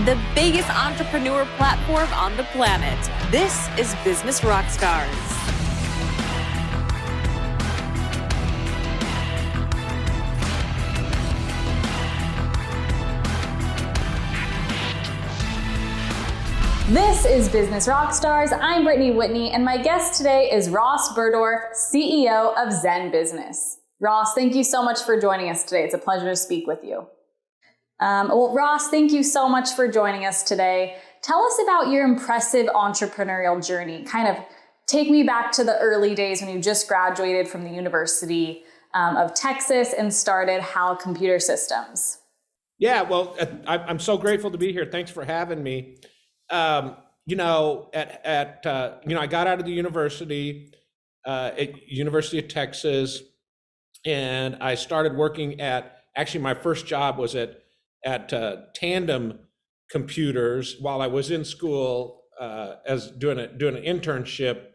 the biggest entrepreneur platform on the planet. This is Business Rockstars. This is Business Rockstars. I'm Brittany Whitney, and my guest today is Ross Buhrdorf, CEO of Zen Business. Ross, thank you so much for joining us today. It's a pleasure to speak with you. Ross, thank you so much for joining us today. Tell us about your impressive entrepreneurial journey. Kind of take me back to the early days when you just graduated from the University of Texas and started HAL Computer Systems. Yeah, well, I'm so grateful to be here. Thanks for having me. I got out of the university at University of Texas, and I started working actually my first job was at Tandem Computers while I was in school as doing an internship,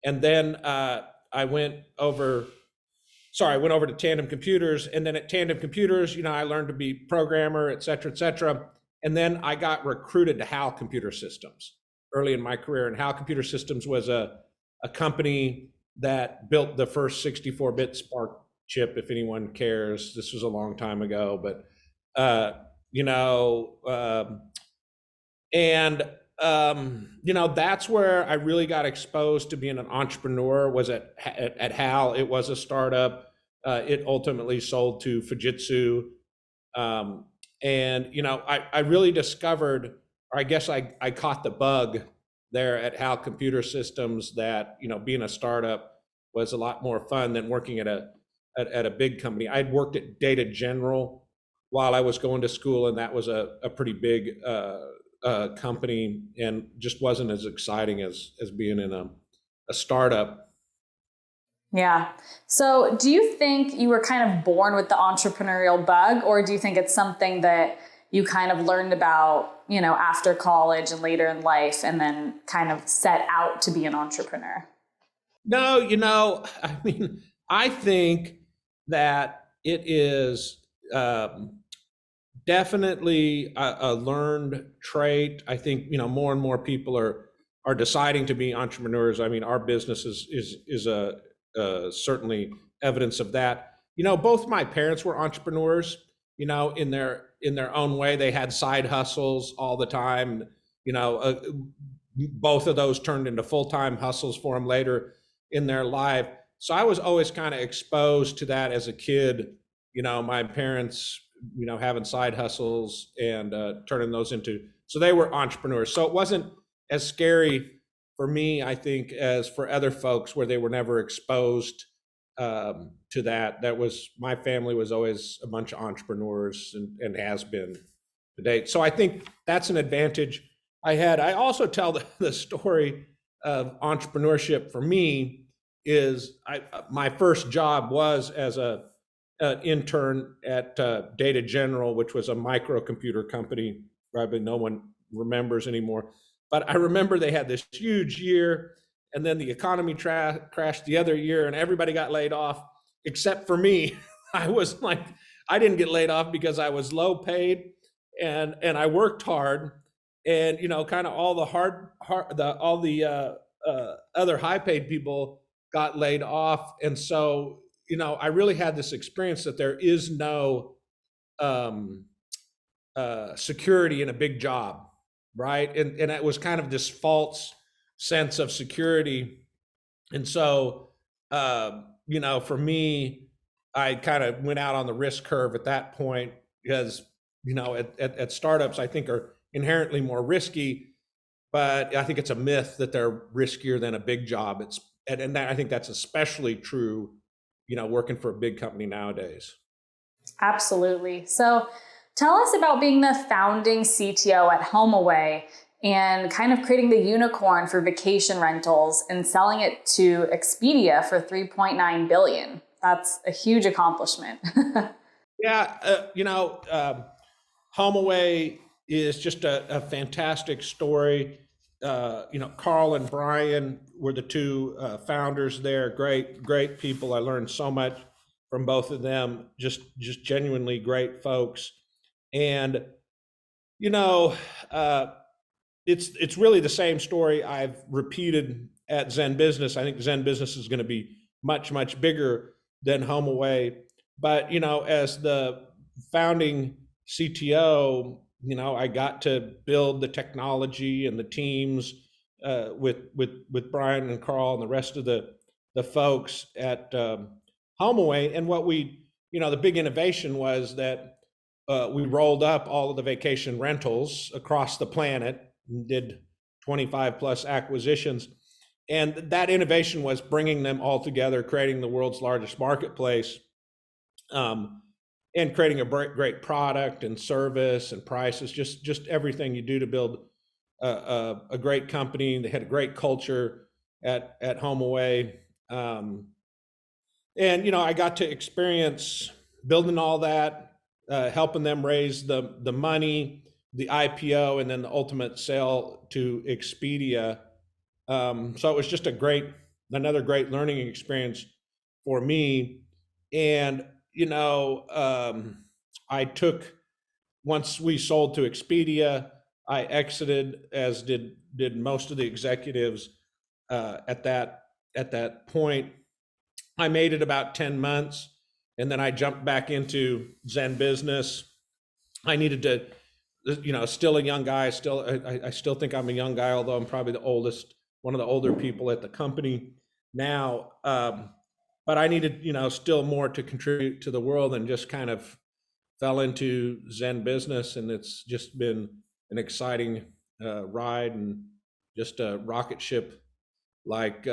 and then I went over to Tandem Computers, and then at Tandem Computers, I learned to be programmer, et cetera. And then I got recruited to HAL Computer Systems early in my career. And HAL Computer Systems was a company that built the first 64-bit Spark chip, if anyone cares. This was a long time ago, but that's where I really got exposed to being an entrepreneur. Was at HAL. It was a startup. It ultimately sold to Fujitsu. I really discovered, or I guess I caught the bug there at HAL Computer Systems that, being a startup was a lot more fun than working at a big company. I'd worked at Data General while I was going to school, and that was a pretty big company, and just wasn't as exciting as being in a startup. Yeah. So do you think you were kind of born with the entrepreneurial bug, or do you think it's something that you kind of learned about, after college and later in life, and then kind of set out to be an entrepreneur? No, I think that it is definitely a learned trait. I think, more and more people are deciding to be entrepreneurs. Our business is certainly evidence of that. Both my parents were entrepreneurs, in their own way. They had side hustles all the time. Both of those turned into full-time hustles for them later in their life. So I was always kind of exposed to that as a kid. My parents, having side hustles and turning those into, so they were entrepreneurs. So it wasn't as scary for me, I think, as for other folks where they were never exposed to that. My family was always a bunch of entrepreneurs and has been to date. So I think that's an advantage I had. I also tell the story of entrepreneurship for me is my first job was as an intern at Data General, which was a microcomputer company. Probably no one remembers anymore. But I remember they had this huge year, and then the economy crashed the other year, and everybody got laid off except for me. I didn't get laid off because I was low paid, and I worked hard, and kind of all the other high paid people got laid off, and so I really had this experience that there is no security in a big job. Right. And it was kind of this false sense of security. And so, for me, I kind of went out on the risk curve at that point because, at startups, I think are inherently more risky, but I think it's a myth that they're riskier than a big job. I think that's especially true, working for a big company nowadays. Absolutely. So tell us about being the founding CTO at HomeAway and kind of creating the unicorn for vacation rentals and selling it to Expedia for $3.9 billion. That's a huge accomplishment. Yeah. HomeAway is just a fantastic story. Carl and Brian were the two founders there. Great people. I learned so much from both of them. Just genuinely great folks. And it's really the same story I've repeated at Zen Business. I think Zen Business is going to be much, much bigger than HomeAway. But, as the founding CTO, I got to build the technology and the teams with Brian and Carl and the rest of the folks at HomeAway. And what the big innovation was that we rolled up all of the vacation rentals across the planet and did 25 plus acquisitions. And that innovation was bringing them all together, creating the world's largest marketplace, and creating a great product and service and prices, just everything you do to build a great company. They had a great culture at HomeAway. And, I got to experience building all that, helping them raise the money, the IPO, and then the ultimate sale to Expedia. So it was just another great learning experience for me. And, once we sold to Expedia, I exited, as did most of the executives at that point. I made it about 10 months, and then I jumped back into Zen Business. I needed to, still a young guy. I still think I'm a young guy, although I'm probably one of the older people at the company now. But I needed, still more to contribute to the world, and just kind of fell into Zen Business. And it's just been an exciting ride, and just a rocket ship like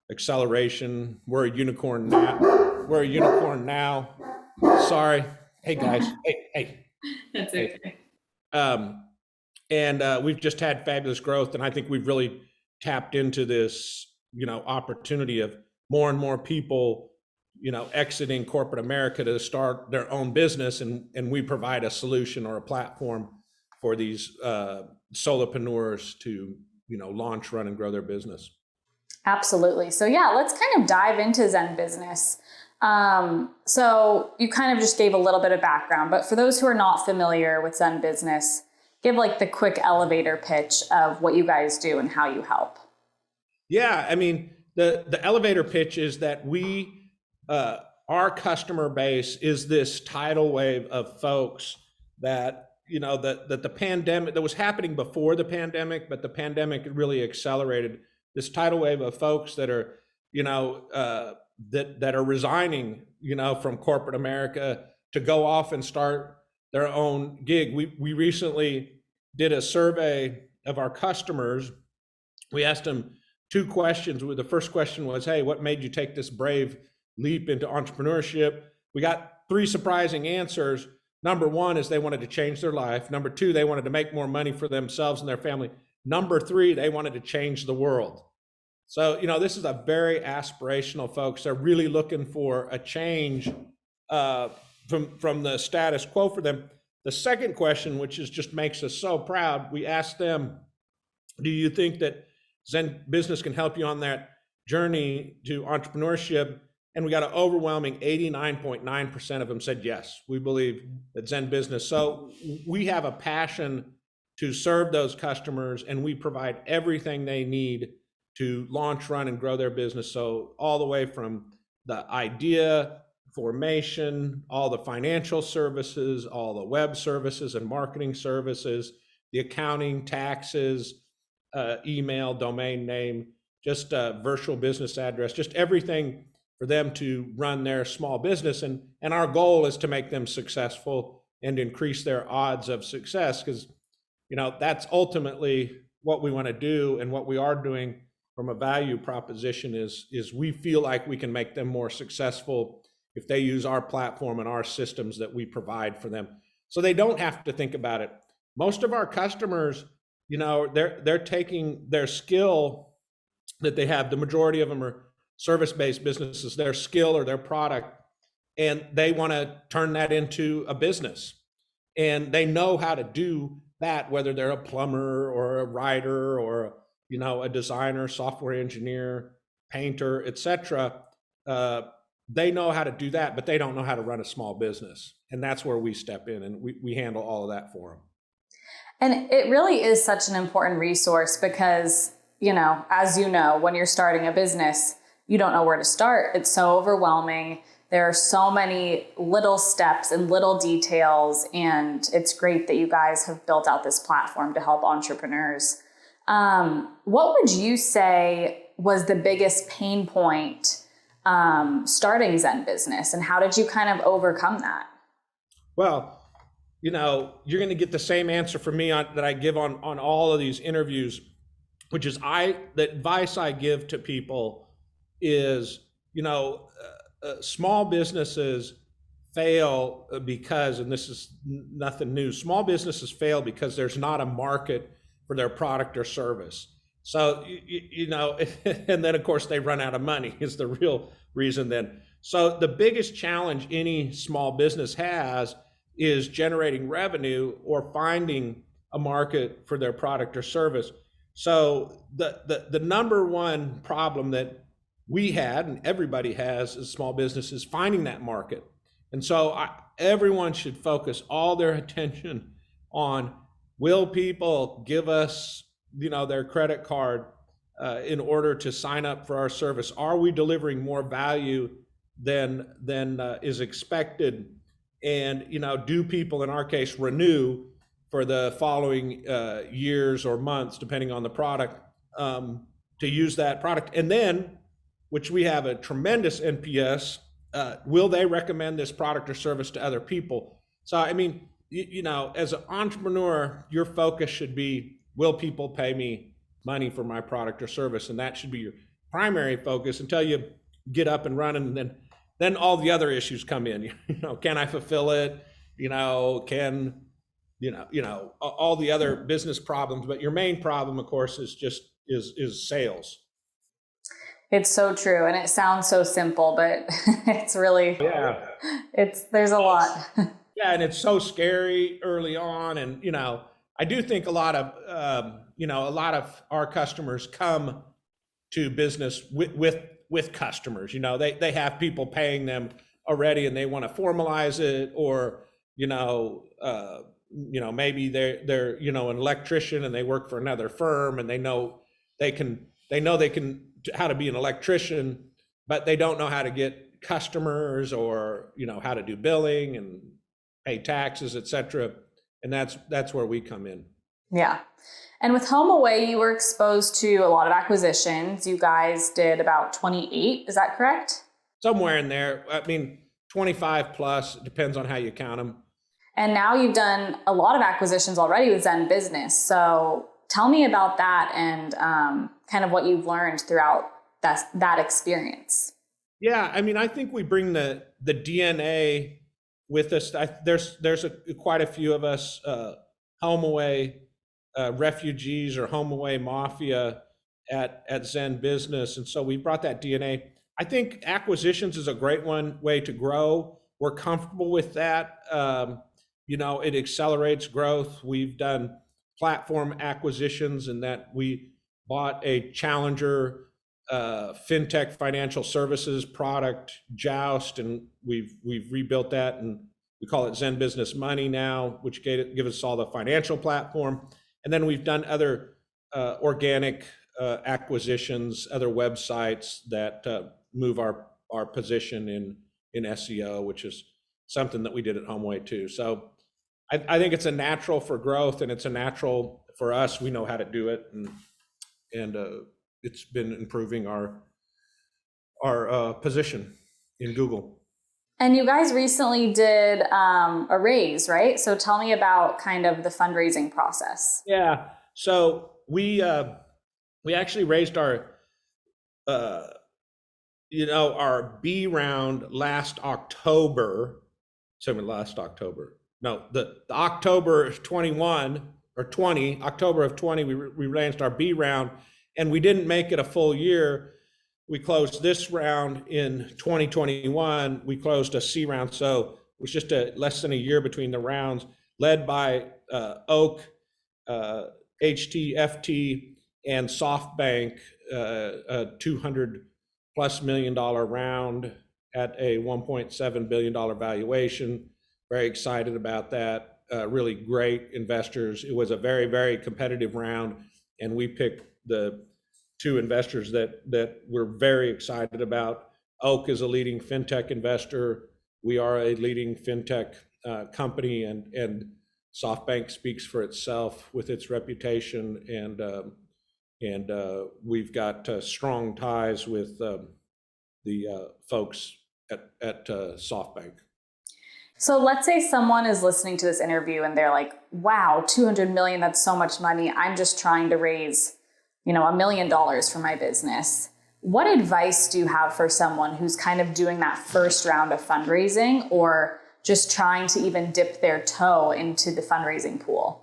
acceleration. We're a unicorn now. Sorry. Hey guys. Hey. That's okay. And we've just had fabulous growth, and I think we've really tapped into this, opportunity of more and more people, exiting corporate America to start their own business, and we provide a solution or a platform for these solopreneurs to, launch, run, and grow their business. Absolutely. So yeah, let's kind of dive into Zen Business. So you kind of just gave a little bit of background, but for those who are not familiar with Zen Business, give like the quick elevator pitch of what you guys do and how you help. Yeah, I mean, the elevator pitch is that our customer base is this tidal wave of folks that, that the pandemic, that was happening before the pandemic, but the pandemic really accelerated this tidal wave of folks that are, that are resigning, from corporate America to go off and start their own gig. We recently did a survey of our customers. We asked them 2 questions. The first question was, hey, what made you take this brave leap into entrepreneurship? We got 3 surprising answers. Number 1 is they wanted to change their life. Number 2, they wanted to make more money for themselves and their family. Number 3, they wanted to change the world. So, this is a very aspirational folks. They're really looking for a change from the status quo for them. The second question, which just makes us so proud, we asked them, do you think that Zen Business can help you on that journey to entrepreneurship? And we got an overwhelming 89.9% of them said yes, we believe that Zen Business. So we have a passion to serve those customers, and we provide everything they need to launch, run, and grow their business. So all the way from the idea, formation, all the financial services, all the web services and marketing services, the accounting, taxes, email, domain name, just a virtual business address, just everything for them to run their small business. And our goal is to make them successful and increase their odds of success, because that's ultimately what we want to do, and what we are doing from a value proposition is we feel like we can make them more successful if they use our platform and our systems that we provide for them. So they don't have to think about it. Most of our customers, they're taking their skill that they have. The majority of them are service-based businesses, their skill or their product, and they want to turn that into a business. And they know how to do that, whether they're a plumber or a writer or a designer, software engineer, painter, etc. They know how to do that, but they don't know how to run a small business. And that's where we step in, and we handle all of that for them. And it really is such an important resource because, as you know, when you're starting a business, you don't know where to start. It's so overwhelming. There are so many little steps and little details, and it's great that you guys have built out this platform to help entrepreneurs. What would you say was the biggest pain point starting Zen Business, and how did you kind of overcome that? Well, you're going to get the same answer from me that I give on all of these interviews, which is the advice I give to people is, small businesses fail because, and this is nothing new, small businesses fail because there's not a market for their product or service. So, and then of course they run out of money is the real reason then. So the biggest challenge any small business has is generating revenue or finding a market for their product or service. So the number one problem that we had, and everybody has as small businesses, finding that market. And so everyone should focus all their attention on, will people give us, their credit card in order to sign up for our service? Are we delivering more value than is expected? And, do people, in our case, renew for the following years or months, depending on the product, to use that product? And then, which we have a tremendous NPS, will they recommend this product or service to other people? So, I mean, as an entrepreneur, your focus should be, will people pay me money for my product or service? And that should be your primary focus until you get up and running, and then all the other issues come in. Can I fulfill it? Can all the other business problems. But your main problem, of course, is sales. It's so true, and it sounds so simple, but it's really, there's a lot. Yeah, and it's so scary early on, and I do think a lot of our customers come to business with customers. They have people paying them already, and they want to formalize it, or maybe they're an electrician and they work for another firm, and they know they can how to be an electrician, but they don't know how to get customers, or how to do billing and pay taxes, etc. And that's where we come in. Yeah. And with HomeAway, you were exposed to a lot of acquisitions. You guys did about 28, is that correct? Somewhere in there. I mean, 25 plus, it depends on how you count them. And now you've done a lot of acquisitions already with Zen Business. So tell me about that and kind of what you've learned throughout that experience. Yeah, I mean, I think we bring the DNA with us. There's quite a few of us, HomeAway refugees or HomeAway mafia at Zen Business, and so we brought that DNA. I think acquisitions is a great way to grow. We're comfortable with that. It accelerates growth. We've done platform acquisitions in that we bought a challenger fintech financial services product, Joust, and we've rebuilt that, and we call it Zen Business Money now, which give us all the financial platform. And then we've done other organic acquisitions, other websites that move our position in SEO, which is something that we did at HomeAway too. So I think it's a natural for growth, and it's a natural for us. We know how to do it, and it's been improving our position in Google. And you guys recently did a raise, right? So tell me about kind of the fundraising process. Yeah. So we actually raised our B round last October. No, the October of 21 or 20, October of 20, we raised our B round, and we didn't make it a full year. We closed this round in 2021. We closed a C round, so it was just less than a year between the rounds, led by Oak, HTFT, and SoftBank, a $200+ million round at a $1.7 billion valuation. Very excited about that. really great investors. It was a very, very competitive round, and we picked the two investors that we're very excited about. Oak is a leading fintech investor. We are a leading fintech company, and SoftBank speaks for itself with its reputation, and we've got strong ties with the folks at SoftBank. So let's say someone is listening to this interview and they're like, wow, 200 million, that's so much money. I'm just trying to raise, $1 million for my business. What advice do you have for someone who's kind of doing that first round of fundraising, or just trying to even dip their toe into the fundraising pool?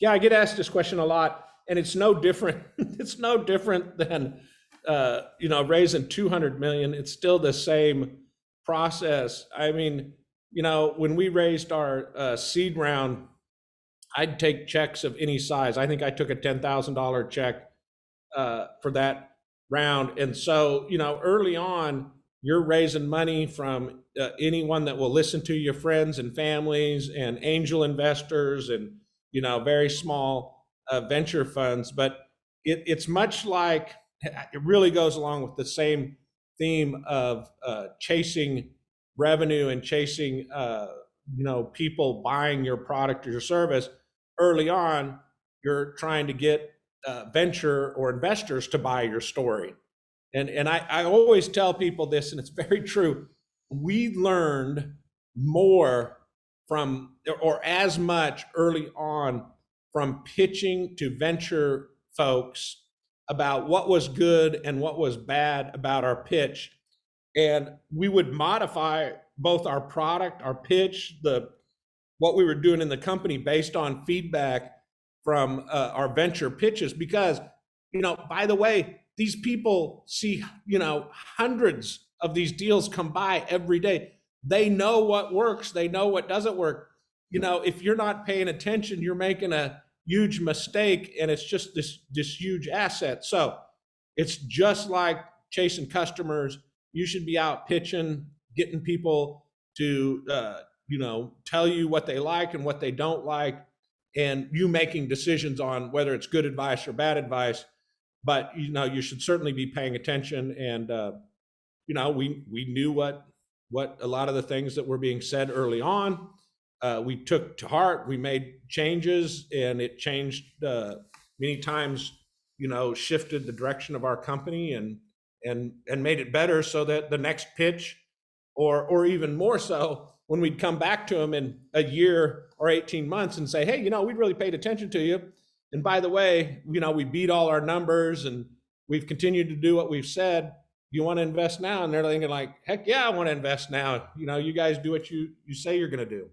Yeah, I get asked this question a lot, and it's no different. It's no different than raising 200 million. It's still the same process. I mean, when we raised our seed round, I'd take checks of any size. I think I took a $10,000 check for that round. And so, early on, you're raising money from anyone that will listen to your friends and families and angel investors and, very small venture funds. But it's much like, it really goes along with the same theme of chasing revenue and chasing people buying your product or your service. Early on, you're trying to get venture or investors to buy your story. And I always tell people this, and it's very true. We learned more from, or as much early on, from pitching to venture folks about what was good and what was bad about our pitch. And we would modify both our product, our pitch, what we were doing in the company based on feedback from our venture pitches. Because, by the way, these people see, hundreds of these deals come by every day. They know what works. They know what doesn't work. If you're not paying attention, you're making a huge mistake, and it's just this huge asset. So it's just like chasing customers. You should be out pitching, getting people to, tell you what they like and what they don't like, and you making decisions on whether it's good advice or bad advice. But, you should certainly be paying attention. And, we knew what a lot of the things that were being said early on, we took to heart. We made changes, and it changed many times, shifted the direction of our company and made it better, so that the next pitch, or even more so, when we'd come back to them in a year or 18 months and say, hey, we really paid attention to you. And by the way, we beat all our numbers, and we've continued to do what we've said. Do you want to invest now? And they're thinking like, heck yeah, I want to invest now. You guys do what you say you're going to do.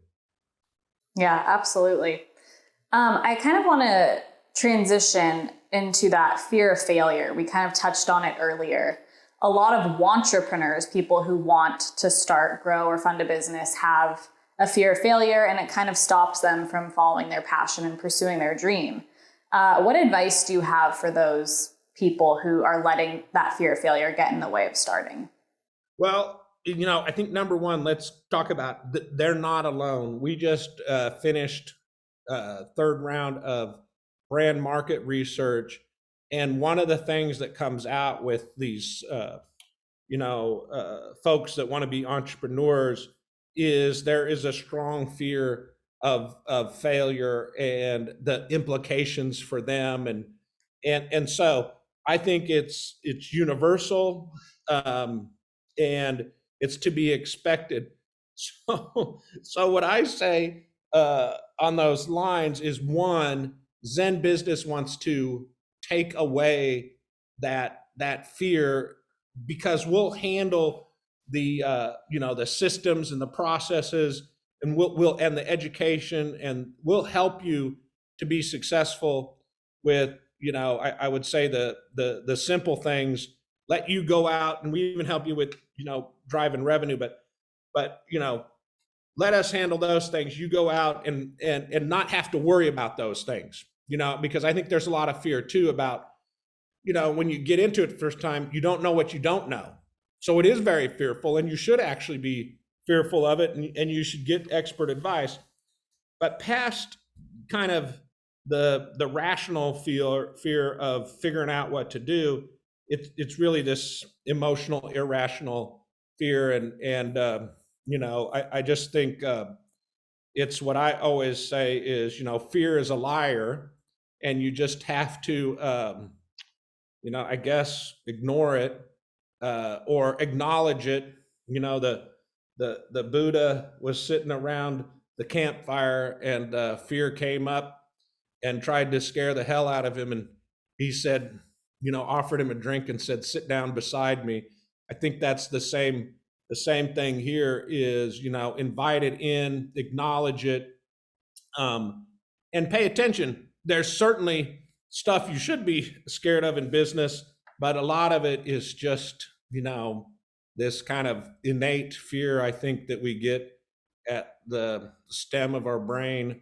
Yeah, absolutely. I kind of want to transition into that fear of failure. We kind of touched on it earlier. A lot of entrepreneurs, people who want to start, grow, or fund a business, have a fear of failure, and it kind of stops them from following their passion and pursuing their dream. What advice do you have for those people who are letting that fear of failure get in the way of starting? Well, I think number one, let's talk about they're not alone. We just finished third round of brand market research. And one of the things that comes out with these, folks that want to be entrepreneurs is there is a strong fear of failure and the implications for them. And so I think it's universal, and it's to be expected. So what I say on those lines is, one, Zen Business wants to take away that fear, because we'll handle the the systems and the processes, and we'll and the education, and we'll help you to be successful with I would say the simple things. Let you go out, and we even help you with driving revenue, but let us handle those things. You go out and not have to worry about those things, because I think there's a lot of fear too about, when you get into it the first time, you don't know what you don't know. So it is very fearful, and you should actually be fearful of it, and you should get expert advice. but past kind of the rational fear of figuring out what to do, it's really this emotional, irrational fear. And I just think it's what I always say is, fear is a liar, and you just have to, I guess, ignore it or acknowledge it. The Buddha was sitting around the campfire, and fear came up and tried to scare the hell out of him. And he said, offered him a drink and said, "Sit down beside me." I think that's the same thing here is, invite it in, acknowledge it, and pay attention. There's certainly stuff you should be scared of in business, but a lot of it is just, this kind of innate fear, I think, that we get at the stem of our brain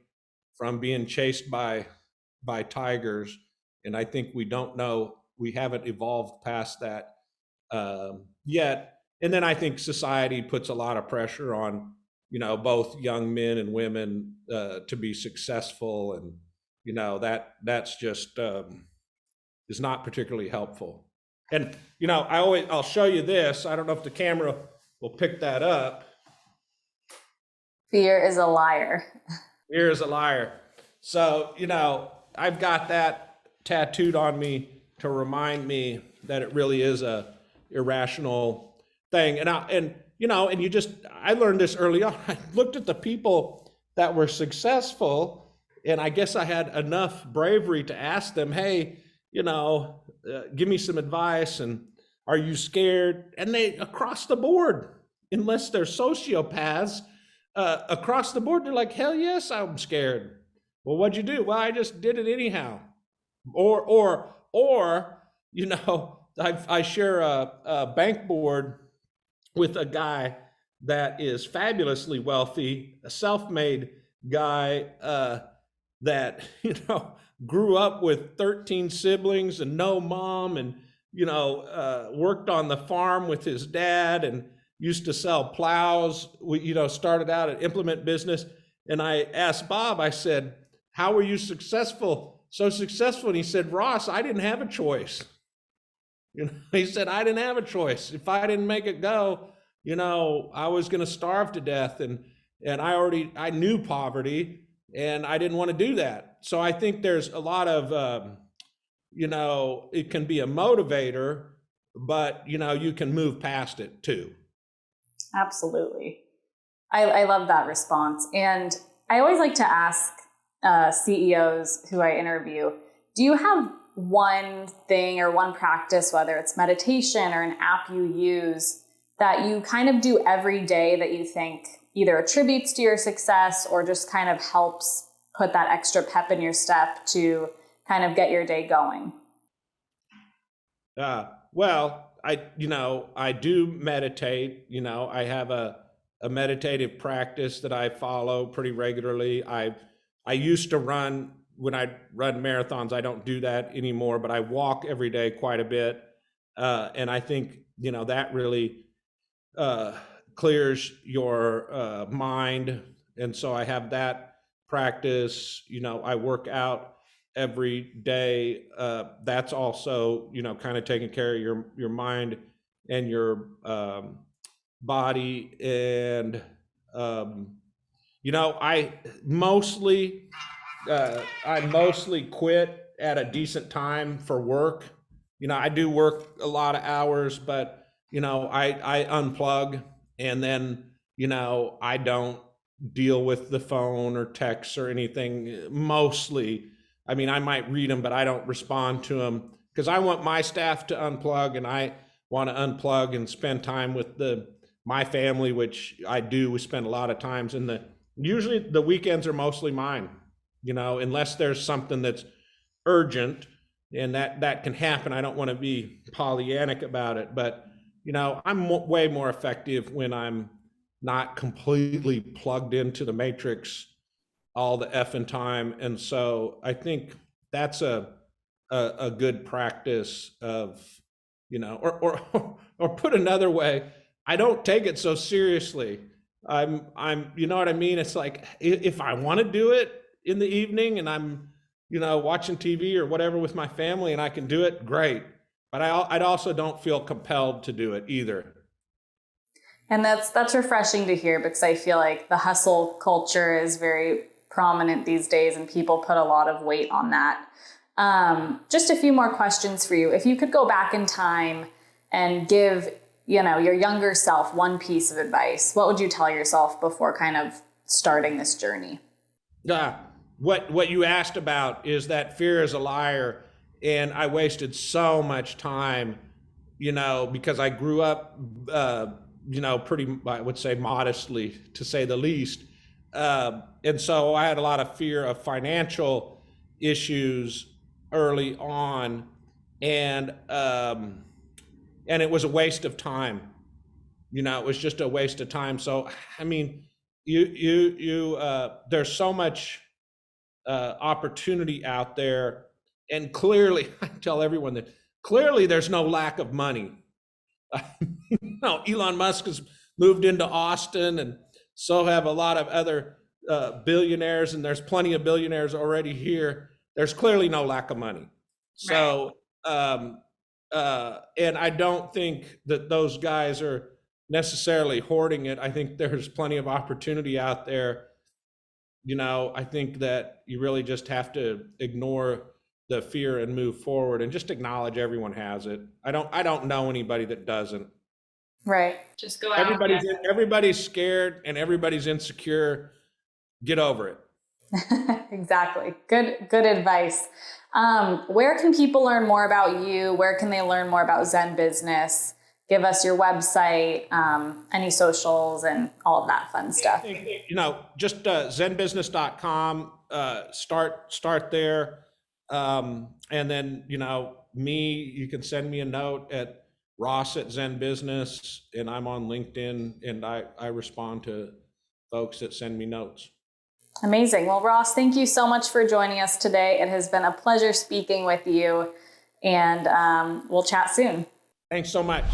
from being chased by tigers. And I think we haven't evolved past that yet. And then I think society puts a lot of pressure on, both young men and women to be successful. And, that's just is not particularly helpful. And, I'll show you this. I don't know if the camera will pick that up. Fear is a liar. Fear is a liar. So, I've got that tattooed on me to remind me that it really is a irrational thing. And I learned this early on. I looked at the people that were successful, and I guess I had enough bravery to ask them, "Hey, give me some advice, and are you scared?" And they, across the board, unless they're sociopaths, across the board, they're like, "Hell yes, I'm scared." "Well, what'd you do?" "Well, I just did it anyhow." Or I share a bank board with a guy that is fabulously wealthy, a self-made guy that, grew up with 13 siblings and no mom, and, worked on the farm with his dad and used to sell plows. We, started out an implement business. And I asked Bob, I said, "How were you so successful?" And he said, "Ross, I didn't have a choice." He said, "I didn't have a choice. If I didn't make it go, I was going to starve to death. And I knew poverty, and I didn't want to do that." So I think there's a lot of, it can be a motivator, but, you can move past it too. Absolutely. I love that response. And I always like to ask CEOs who I interview, do you have one thing or one practice, whether it's meditation or an app you use, that you kind of do every day that you think either attributes to your success or just kind of helps put that extra pep in your step to kind of get your day going? Well, I do meditate. I have a meditative practice that I follow pretty regularly. I used to run. When I run marathons, I don't do that anymore, but I walk every day quite a bit. And I think, that really clears your mind. And so I have that practice. I work out every day. That's also, kind of taking care of your mind and your body. And, I mostly quit at a decent time for work. I do work a lot of hours, but, I unplug, and then, I don't deal with the phone or texts or anything. Mostly, I might read them, but I don't respond to them because I want my staff to unplug, and I want to unplug and spend time with my family, which I do. We spend a lot of times usually the weekends are mostly mine. Unless there's something that's urgent, and that can happen. I don't want to be Pollyannic about it, but, I'm way more effective when I'm not completely plugged into the matrix all the effing time. And so I think that's a good practice of, or put another way, I don't take it so seriously. you know what I mean? It's like, if I want to do it in the evening and I'm, watching TV or whatever with my family and I can do it, great. But I also don't feel compelled to do it either. And that's refreshing to hear, because I feel like the hustle culture is very prominent these days and people put a lot of weight on that. Just a few more questions for you. If you could go back in time and give, your younger self one piece of advice, what would you tell yourself before kind of starting this journey? What you asked about is that fear is a liar. And I wasted so much time, because I grew up, pretty, I would say modestly, to say the least. And so I had a lot of fear of financial issues early on. And it was a waste of time. It was just a waste of time. So, I mean, there's so much opportunity out there. And clearly, I tell everyone that clearly there's no lack of money. Elon Musk has moved into Austin, and so have a lot of other billionaires, and there's plenty of billionaires already here. There's clearly no lack of money. So, and I don't think that those guys are necessarily hoarding it. I think there's plenty of opportunity out there. I think that you really just have to ignore the fear and move forward and just acknowledge everyone has it. I don't know anybody that doesn't. Right. Just go out. Everybody's scared and everybody's insecure. Get over it. Exactly. Good advice. Where can people learn more about you? Where can they learn more about Zen Business? Give us your website, any socials, and all of that fun stuff. Just zenbusiness.com. Start there. And then, you can send me a note at Ross@Zen Business, and I'm on LinkedIn, and I respond to folks that send me notes. Amazing. Well, Ross, thank you so much for joining us today. It has been a pleasure speaking with you, and we'll chat soon. Thanks so much.